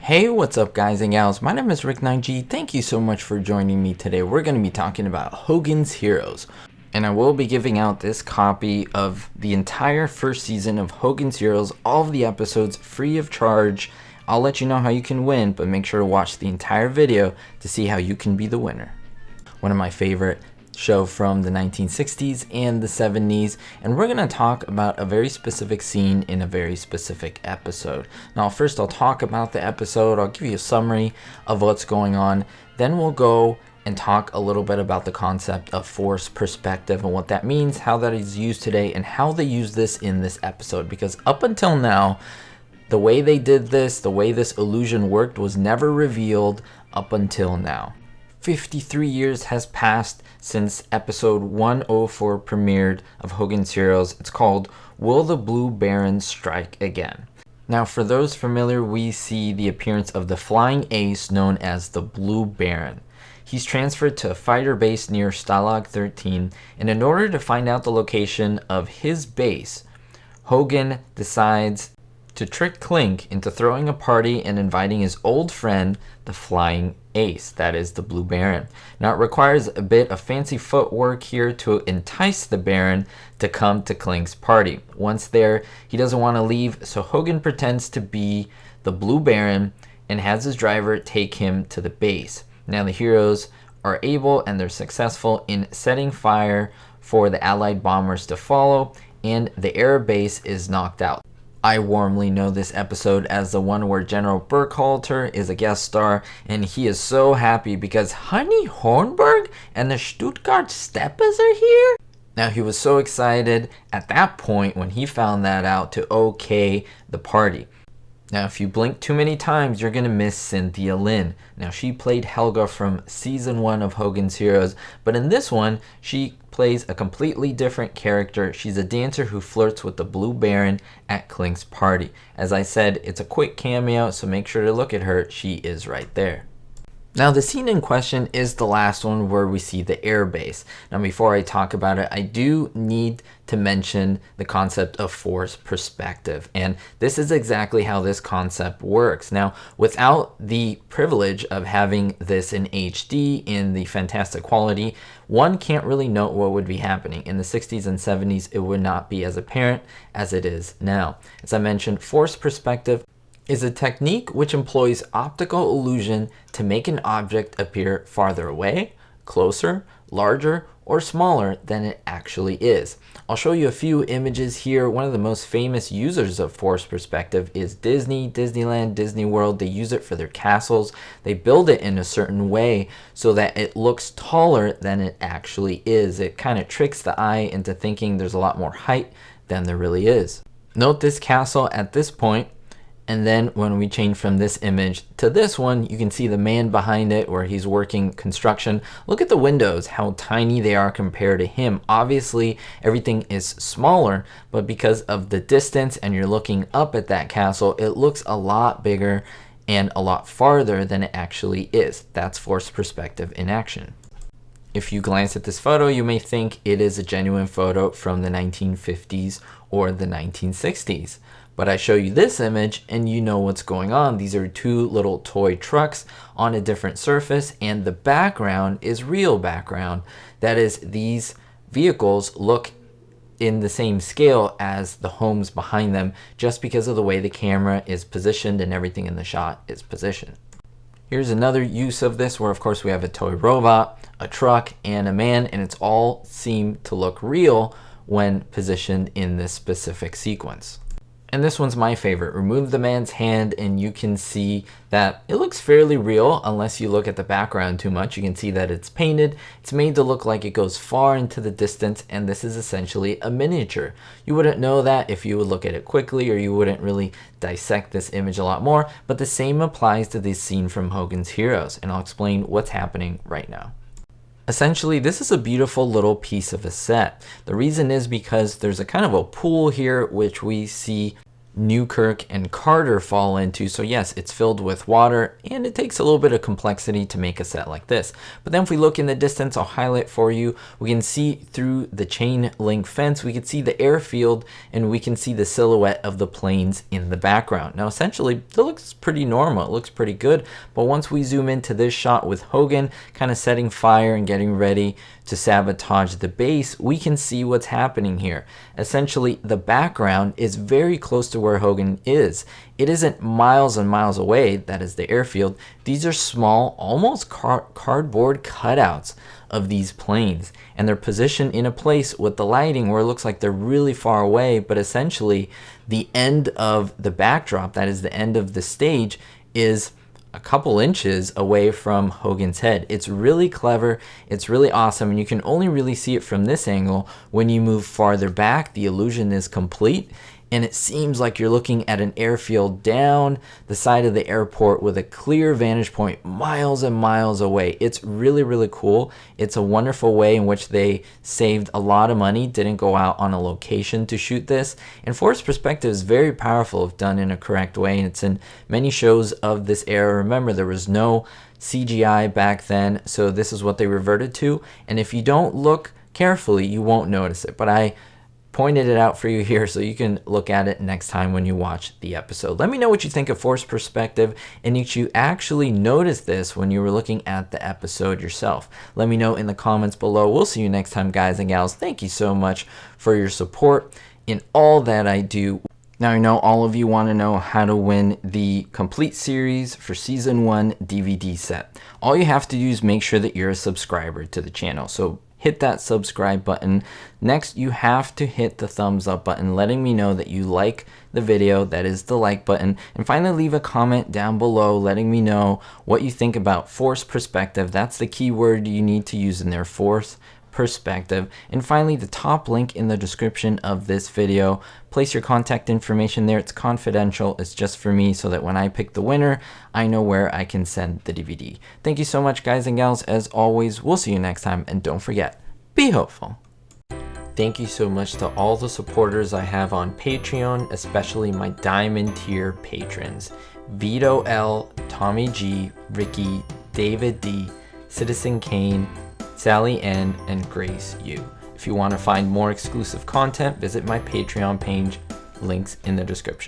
Hey, what's up guys and gals? My name is Rick9G. Thank you so much for joining me today. We're going to be talking about Hogan's Heroes. And I will be giving out this copy of the entire first season of Hogan's Heroes, all of the episodes free of charge. I'll let you know how you can win, but make sure to watch the entire video to see how you can be the winner. One of my favorite show from the 1960s and the 70s, and we're going to talk about a very specific scene in a very specific episode. Now first I'll talk about the episode, I'll give you a summary of what's going on, then we'll go and talk a little bit about the concept of forced perspective and what that means, how that is used today, and how they use this in this episode, because up until now the way they did this, the way this illusion worked was never revealed up until now. 53 years has passed since episode 104 premiered of Hogan's Heroes. It's called Will the Blue Baron Strike Again? Now for those familiar, we see the appearance of the flying ace known as the Blue Baron. He's transferred to a fighter base near Stalag 13, and in order to find out the location of his base, Hogan decides to trick Clink into throwing a party and inviting his old friend, the Flying Ace, that is the Blue Baron. Now it requires a bit of fancy footwork here to entice the Baron to come to Clink's party. Once there, he doesn't want to leave, so Hogan pretends to be the Blue Baron and has his driver take him to the base. Now the heroes are able and they're successful in setting fire for the Allied bombers to follow, and the air base is knocked out. I warmly know this episode as the one where General Burkhalter is a guest star, and he is so happy because Honey Hornberg and the Stuttgart Steppes are here. Now he was so excited at that point when he found that out to okay the party. Now if you blink too many times, you're gonna miss Cynthia Lynn. Now she played Helga from season 1 of Hogan's Heroes, but in this one she plays a completely different character. She's a dancer who flirts with the Blue Baron at Clink's party. As I said, it's a quick cameo, so make sure to look at her. She is right there. Now the scene in question is the last one where we see the air base. Now before I talk about it, I do need to mention the concept of forced perspective, and this is exactly how this concept works. Now without the privilege of having this in HD in the fantastic quality, one can't really know what would be happening. In the 60s and 70s it would not be as apparent as it is now. As I mentioned, forced perspective is a technique which employs optical illusion to make an object appear farther away, closer, larger, or smaller than it actually is. I'll show you a few images here. One of the most famous users of forced perspective is Disney, Disneyland, Disney World. They use it for their castles. They build it in a certain way so that it looks taller than it actually is. It kind of tricks the eye into thinking there's a lot more height than there really is. Note this castle at this point. And then when we change from this image to this one, you can see the man behind it where he's working construction. Look at the windows, how tiny they are compared to him. Obviously, everything is smaller, but because of the distance and you're looking up at that castle, it looks a lot bigger and a lot farther than it actually is. That's forced perspective in action. If you glance at this photo, you may think it is a genuine photo from the 1950s or the 1960s. But I show you this image and you know what's going on. These are two little toy trucks on a different surface, and the background is real background. That is, these vehicles look in the same scale as the homes behind them just because of the way the camera is positioned and everything in the shot is positioned. Here's another use of this where of course we have a toy robot, a truck, and a man, and it's all seem to look real when positioned in this specific sequence. And this one's my favorite. Remove the man's hand and you can see that it looks fairly real unless you look at the background too much. You can see that it's painted. It's made to look like it goes far into the distance, and this is essentially a miniature. You wouldn't know that if you would look at it quickly, or you wouldn't really dissect this image a lot more, but the same applies to this scene from Hogan's Heroes, and I'll explain what's happening right now. Essentially, this is a beautiful little piece of a set. The reason is because there's a kind of a pool here, which we see Newkirk and Carter fall into. So yes, it's filled with water, and it takes a little bit of complexity to make a set like this. But then if we look in the distance, I'll highlight for you, we can see through the chain link fence, we can see the airfield, and we can see the silhouette of the planes in the background. Now essentially, it looks pretty normal, it looks pretty good, but once we zoom into this shot with Hogan kind of setting fire and getting ready to sabotage the base, we can see what's happening here. Essentially, the background is very close to where Hogan is. It isn't miles and miles away, that is the airfield. These are small, almost cardboard cutouts of these planes, and they're positioned in a place with the lighting where it looks like they're really far away, but essentially the end of the backdrop, that is the end of the stage, is a couple inches away from Hogan's head. It's really clever, it's really awesome, and you can only really see it from this angle. When you move farther back, the illusion is complete, and it seems like you're looking at an airfield down the side of the airport with a clear vantage point miles and miles away. It's really, really cool. It's a wonderful way in which they saved a lot of money, didn't go out on a location to shoot this. And forced perspective is very powerful if done in a correct way, and it's in many shows of this era. Remember, there was no CGI back then, so this is what they reverted to, and if you don't look carefully, you won't notice it. But I pointed it out for you here so you can look at it next time when you watch the episode. Let me know what you think of forced perspective, and if you actually noticed this when you were looking at the episode yourself. Let me know in the comments below. We'll see you next time, guys and gals. Thank you so much for your support in all that I do. Now, I know all of you want to know how to win the complete series for season 1 DVD set. All you have to do is make sure that you're a subscriber to the channel. So hit that subscribe button. Next, you have to hit the thumbs up button, letting me know that you like the video. That is the like button. And finally, leave a comment down below letting me know what you think about forced perspective. That's the key word you need to use in there, forced perspective. And finally, the top link in the description of this video. Place your contact information there. It's confidential. It's just for me, so that when I pick the winner, I know where I can send the DVD. Thank you so much, guys and gals. As always, we'll see you next time, and don't forget, be hopeful. Thank you so much to all the supporters I have on Patreon, especially my diamond tier patrons: Vito L, Tommy G, Ricky, David D, Citizen Kane, Sally N, and Grace U. If you want to find more exclusive content, visit my Patreon page, links in the description.